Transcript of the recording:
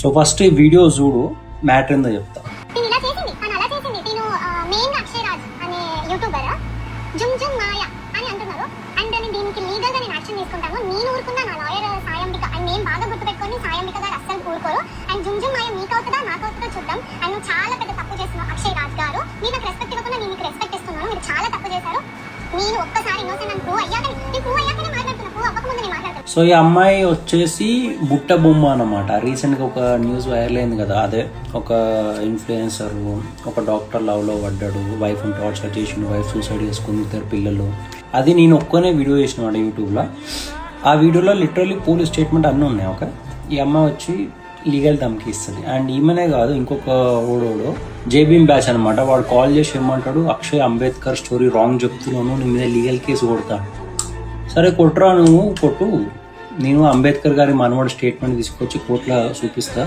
So first ఈ video చూడు, matter ఏందో చెప్తా. చాలా పెద్ద తప్పు చేస్తున్నావు అక్షయ్ రాజ్ గారు. మీరు నాకు రెస్పెక్ట్ ఇవ్వకుండా నేను మీకు రెస్పెక్ట్ ఇస్తున్నాను. మీరు చాలా తప్పు చేశారు. నేను ఒక్కసారి ఇన్నోసెంట్ అని ప్రూవ్ అయ్యాకనే మాట్లాడుతున్నా. ప్రూవ్ అవ్వకముందు నేను మాట్లాడుతున్నా. సో ఈ అమ్మాయి వచ్చేసి బుట్ట బొమ్మ అన్నమాట. రీసెంట్గా ఒక న్యూస్ వైరల్ అయింది కదా, అదే ఒక ఇన్ఫ్లుయెన్సర్ ఒక డాక్టర్ లవ్లో పడ్డాడు, వైఫ్ని టార్చర్ చేసిండు, వైఫ్ సూసైడ్ చేసుకుంది, 2 పిల్లలు. అది నేను ఒక్కనే వీడియో చేసిన యూట్యూబ్లో. ఆ వీడియోలో లిటరల్లీ పోలీస్ స్టేట్మెంట్ అన్నీ ఉన్నాయి. ఓకే, ఈ అమ్మాయి వచ్చి లీగల్ ధమ్కి ఇస్తుంది. అండ్ ఈమెనే కాదు, ఇంకొక ఓడోడు జేబీఎం బ్యాచ్ అనమాట. వాడు కాల్ చేసి ఏమంటాడు, అక్షయ్ అంబేద్కర్ స్టోరీ రాంగ్ చెప్తున్నాను, నీ మీద లీగల్ కేసు కొడతాడు. సరే కొట్టురా, నువ్వు కొట్టు, నేను అంబేద్కర్ గారి మనవాడు స్టేట్మెంట్ తీసుకొచ్చి కోర్టులో చూపిస్తా.